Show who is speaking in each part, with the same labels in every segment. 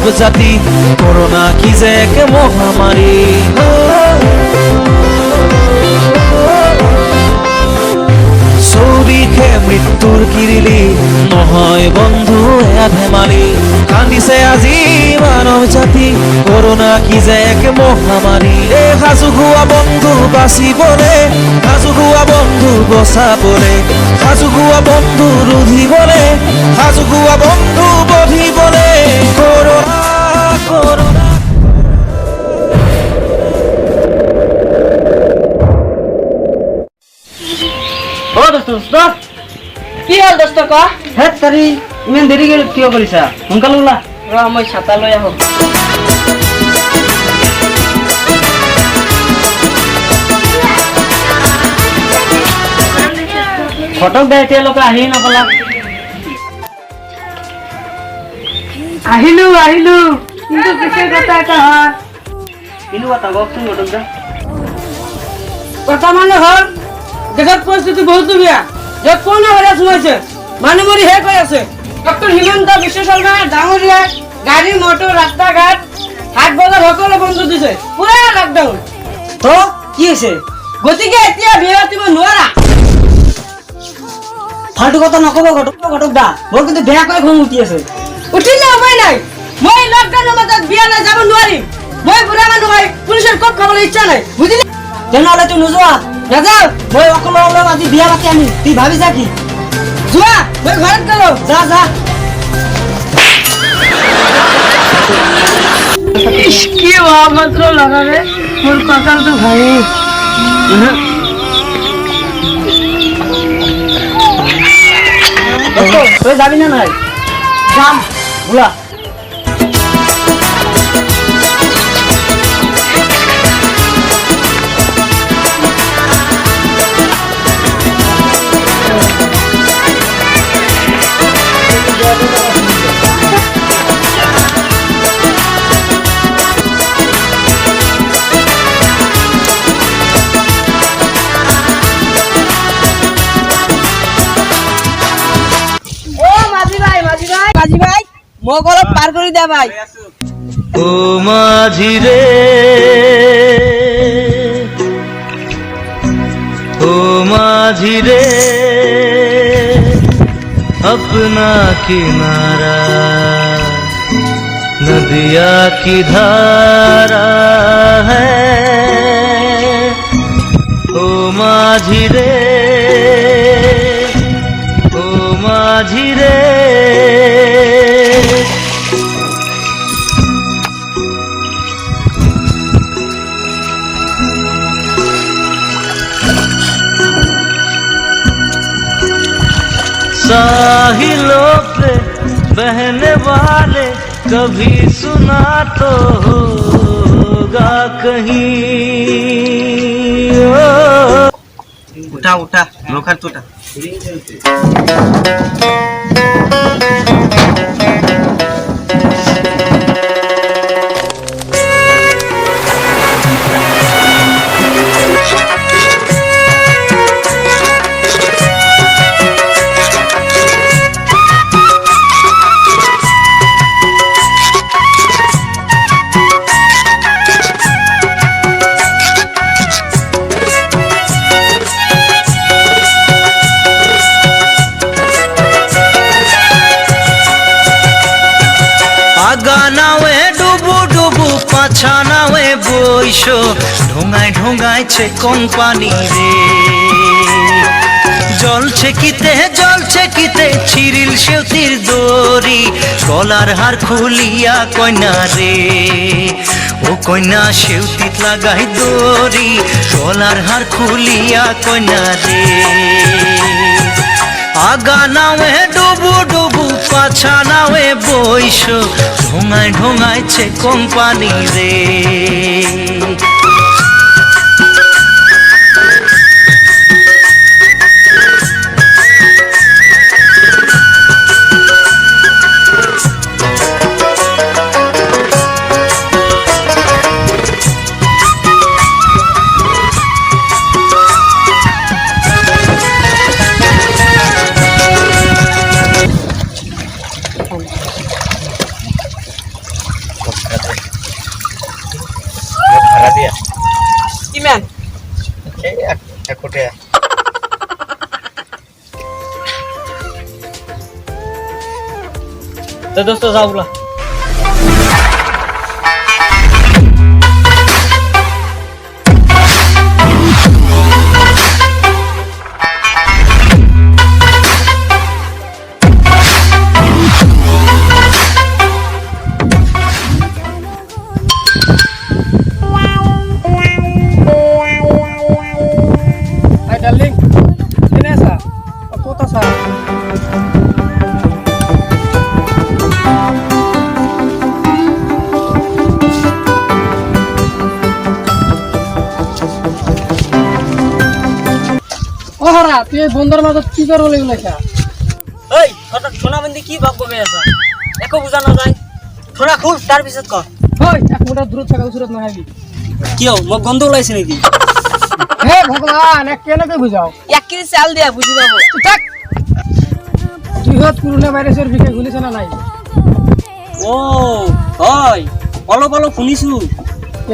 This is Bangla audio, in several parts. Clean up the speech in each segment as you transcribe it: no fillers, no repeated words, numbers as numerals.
Speaker 1: মানব জাতি, করোনা কি যে এক মহামারী। চৌদিশে মৃত্যুৰ কিৰিলি, নহয় বন্ধু এয়া ধেমালি। কান্দিছে আজি মানৱ জাতি, করোনা কি যে এক মহামারী। সাজু হোৱা বন্ধু বাচিবলে, সাজু হোৱা বন্ধু বচাবলে, সাজু হোৱা বন্ধু ৰুধিবলে, সাজু হোৱা বন্ধু বধিবলে। করোনা করোনা
Speaker 2: কি হল দোস্ত ক?
Speaker 3: হে তারি ইমান দেৰি কিয় কৰিছা? সোনকালে ওলা।
Speaker 2: ৰ মই ছাতা লৈ আহো।
Speaker 3: ফটক দে, এতিয়ালৈকে আহি নকলা। আহিলো আহিলো, কিন্তু পিছে কথা এটা হয়। কিনো কথা কওকচোন ফটক দা।
Speaker 2: কথা মানে হল, দেশত পৰিস্থিতি বহুত বেয়া। য'ত কৰোনা ভাইৰাছ সোমাইছে, মানুহ মৰি শেষ হৈ আছে। ডক্টৰ হিমন্ত বিশ্ব শৰ্মা ডাঙৰীয়াই গাড়ী মটৰ ৰাস্তা ঘাট হাট বজাৰ সকলো বন্ধ দিছে, পুৰা লকডাউন।
Speaker 3: তো কি হৈছে?
Speaker 2: গতিকে এতিয়া বিয়া পাতিব নোৱাৰা।
Speaker 3: ফাল্টু কথা নকব ঘটক দা, মোৰ কিন্তু বেয়াকৈ খং উঠি আছে।
Speaker 2: উঠিলে উপায় নাই, মই লকডাউনৰ মাজত বিয়ালৈ যাব নোৱাৰিম। মই বুঢ়া মানুহ হয়, পুলিচৰ কোপ খাবলৈ ইচ্ছা নাই, বুজিলি?
Speaker 3: তেনেহ'লে তুই নোযোৱা?
Speaker 2: নাযাওঁ।
Speaker 3: মই অকলে অলপ আজি বিয়া পাতি আনিম, তুই ভাবিছা কি?
Speaker 2: যোৱা, মই ঘৰত গলো।
Speaker 3: যা যা।
Speaker 2: কি হোৱা মাত্ৰ লগালে মোৰ কঁকালটো ভাঙি।
Speaker 3: তই যাবি না নাই?
Speaker 2: যাম।
Speaker 3: ওলা।
Speaker 2: মোক অলপ পাৰ কৰি দিয়া ভাই।
Speaker 1: ও মাঝি রে, ও মাঝি রে, अपना किनारा नदिया की धारा है। ओ माझी रे, ओ माझी रे। साहिलों पे बहने वाले कभी सुना तो होगा कहीं।
Speaker 3: उठा उठा, लोखर उठा।
Speaker 1: গানাওয়ে ডুবু ডুবু পাছানাওয়ে বইসো, ঢোঙায় ঢোঙাইছে কোন পানি রে। জলছে কিতে ছিরিল সেউতির দড়ি, গলার হার খুলিয়া কইনা রে। ও কইনা সেউতিত লাগাই দড়ি, গলার হার খুলিয়া কইনা রে। আগা নাওয়ে ডুবু ডুবু পাছা নাওয়ে বইসো, ঢোঙায় ঢোঙাইছে কোম্পানি রে।
Speaker 3: টাকা দিয়া
Speaker 2: কিমান
Speaker 3: এই 1 কোটি তো দোস্ত যাও বলা
Speaker 2: ডার্লিং কেনে আছা ক'ত আছা ও হরা তুই এই বন্ধুর মাজত কি করব লাগি লেখা
Speaker 3: এই হঠাৎ সোনা বন্ধি কি ভাব বকে আছে একো বুঝা না যায় সোনা খুল তার পিছত ক
Speaker 2: ওই এক মিটার দূর থাকা উচিত না হবি
Speaker 3: কিও মোক গন্ধ ওলাইছে নাকি
Speaker 2: হে ভগবান এক কেনেকে বুঝাও
Speaker 3: 1 কেজি চাল দিয়া বুঝি পাবো
Speaker 2: থাক বৃহৎ করোনা ভাইরাসের বিষয় শুনিছ না নাই
Speaker 3: ও হয় অলপ অলপ শুনিছো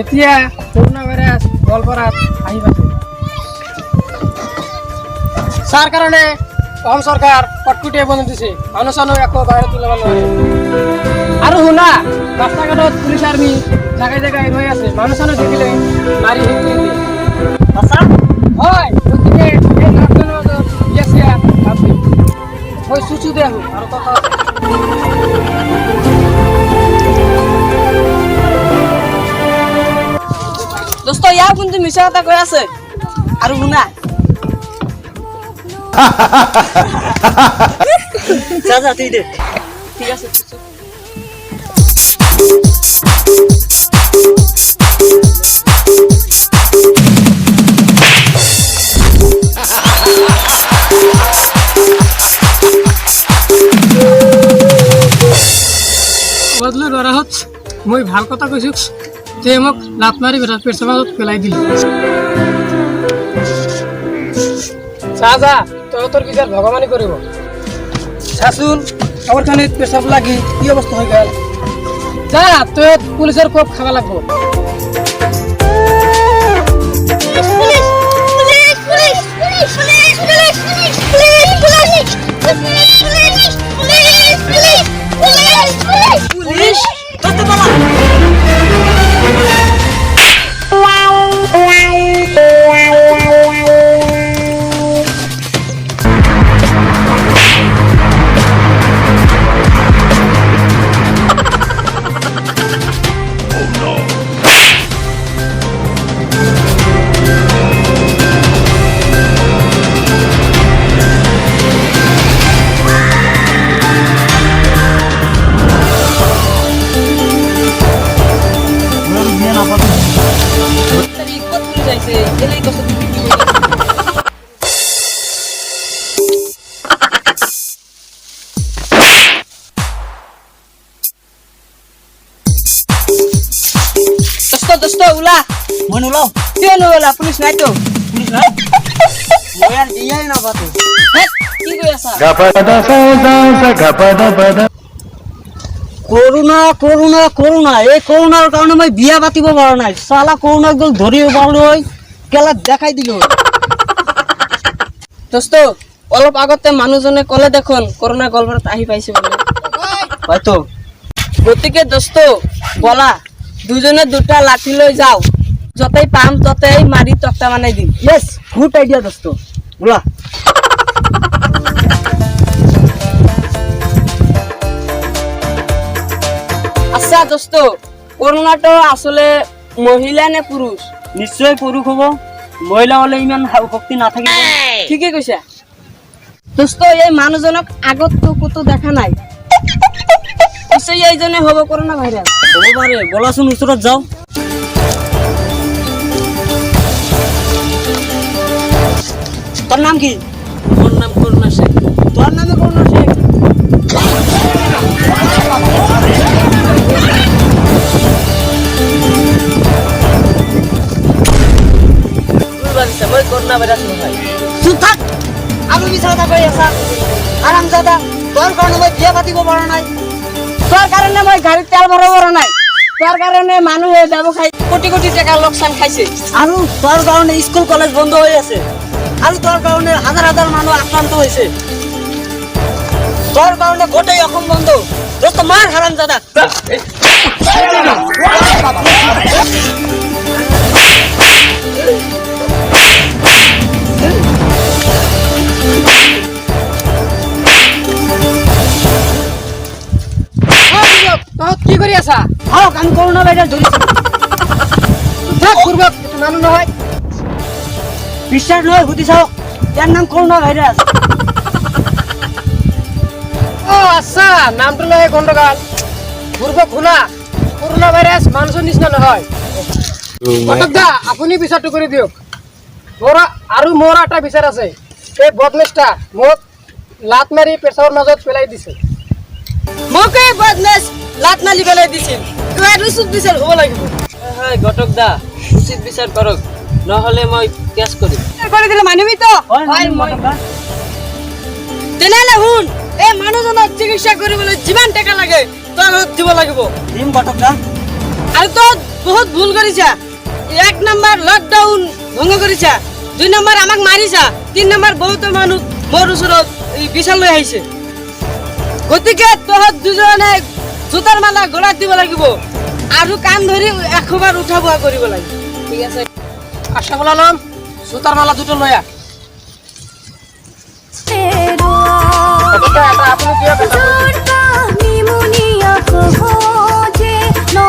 Speaker 2: এতিয়া করোনা ভাইরাস গলপারাত আহি পাইছে যার কারণে অসম সরকার কটকুটিয়ে বন্ধ দিছে মানুষ একো বাইরে তুলব নোৱাৰে আৰু শুনা রাস্তা ঘাটত পুলিশ আর্মি জায়গায় জায়গায় রয়ে আছে মানুষ দেখিলে মারি হেঁটে দিয়ে
Speaker 3: আচ্ছা
Speaker 2: হয় গতিকে এই নাটকের মধ্যে গেছে আপনি ওই সুচু দেহ আর কথা আছে
Speaker 4: দোস্ত ইয়াও কিন্তু মিছা কথা কৈ আছে আৰু শুনা
Speaker 3: যা যা তুই দে
Speaker 4: ঠিক আছে
Speaker 2: বদলু নৰহত মই ভাল কথা কৈছো তে মোক লাত মাৰি বেটাত পেট সমাজত পেলাই দিলি যা যা তোর বিচার ভগবানই করিব শাসুন আমার খানে পেশাব লাগি কি অবস্থা হয়ে গেল যা তুই পুলিশের কোপ খাওয়া লাগবো
Speaker 4: পুলিশ ধরতে পালা যাইছে এলাই কষ্ট দোস্ত উলা
Speaker 3: মন উলাও
Speaker 4: কেন ওলা পুলিশ নাই তো
Speaker 3: পুলিশ নাই মই আর দিয়াই না বাতো
Speaker 4: কি কই আছা
Speaker 3: করোনা করোনা করোনা এই করোনার কারণে মই বিয়া পাতিব পারা নাই সালা করোনা একদম ধরিব পারলো কেলা দেখাই দিল
Speaker 4: দোস্ত অলপ আগতে মানুহজনে কলে দেখোন করোনা গলবাৰত আহি পাইছে বলে
Speaker 3: হয়তো
Speaker 4: গতিকে দোস্ত বলা দুজনে দুটা লাঠি লৈ যাও যতেই পাম ততেই মারি তক্তা বানাই দিম
Speaker 3: ইয়েস গুড আইডিয়া দোস্ত উলা
Speaker 4: আচ্ছা দোস্ত করোনাটো আসলে মহিলা নে পুরুষ
Speaker 3: নিশ্চয় পুরুষ হব মহিলা হলে ইমান শক্তি না থাকিব
Speaker 4: ঠিকই কৈছা দোস্ত এই মানুহজনক আগত তো কতো দেখা নাই পিছে এইজনে হব করোনা ভাইরাস
Speaker 3: হব পারে বলাচোন ওচৰত যাও তোর নাম কি
Speaker 4: ওর নাম করোনা শেখ
Speaker 3: তোর নামে করোনা শেখ
Speaker 4: মই করোনা ভাইরাস নহয়
Speaker 3: চুপ থাক আমি মিছা কথা কৈ আছা আরাম দাদা তোর কারণে মই বিয়া পাতিব পারা নাই
Speaker 4: তোর কারণে মই গাড়ির তেল ভরাব নাই তোর কারণে মানুহে ব্যবসায় কোটি কোটি টাকা লোকসান খাইছে।
Speaker 3: আৰু তোর কারণে স্কুল কলেজ বন্ধ হয়ে আছে, আৰু তোর কারণে হাজার হাজার মানুষ আক্রান্ত হয়েছে, তোর কারণে গোটাই অসম বন্ধ। দোস্ত মার হারাম দাদা।
Speaker 2: কি কৰি আছা?
Speaker 3: হক আমি করোনা ভাইরাস ধরেছি।
Speaker 2: মানুহ নহয়
Speaker 3: বিশ্বাস নয় হুদি চাও, এর নাম করোনা ভাইরাস।
Speaker 2: ও আচ্ছা, নামটো লৈ গণ্ডগোল। পূৰ্ব শুনা, কৰোণা ভাইৰাছ মানুহৰ নিচিনা নহয়। ঘটক দা, আপুনি বিচাৰটো কৰি দিয়ক। মোৰ এটা বিচাৰ আছে। এই বদমেশটা মোক লাত মাৰি পেছাবৰ মাজত পেলাই দিছে।
Speaker 4: মোকে বদমাস লাত মালি পেলাই দিছিল, কিবা উচিত বিচার হব লাগিব।
Speaker 3: হয় ঘটক দা, উচিত বিচার করক, নহলে মই কেস করিম।
Speaker 4: করে দিলে মানিবি তো?
Speaker 3: হয় ঘটক দা।
Speaker 4: তেনেহলে শুন, এই মানুহজনক চিকিৎসা কৰিবলৈ যিমান টাকা লাগে তই দিব লাগিব।
Speaker 3: দিম ঘটক দা।
Speaker 4: আৰু তই বহুত ভুল কৰিছা। 1 নম্বৰ লকডাউন ভংগ কৰিছা, 2 নম্বৰ আমাক মাৰিছা, 3 নম্বৰ বহুত মানুহ মোৰ ওচৰত বিচাৰ লৈ আহিছে। গতিকে তহঁত দুজনে জোতাৰ মালা গলাত দিব লাগিব আৰু কাণ ধৰি 100 বাৰ উঠা বহা কৰিব লাগিব। ঠিক আছে?
Speaker 2: আশা বলালাম, জোতাৰ মালা দুটো লৈ আহ।
Speaker 5: जोर का निमुनिया को हो जे नो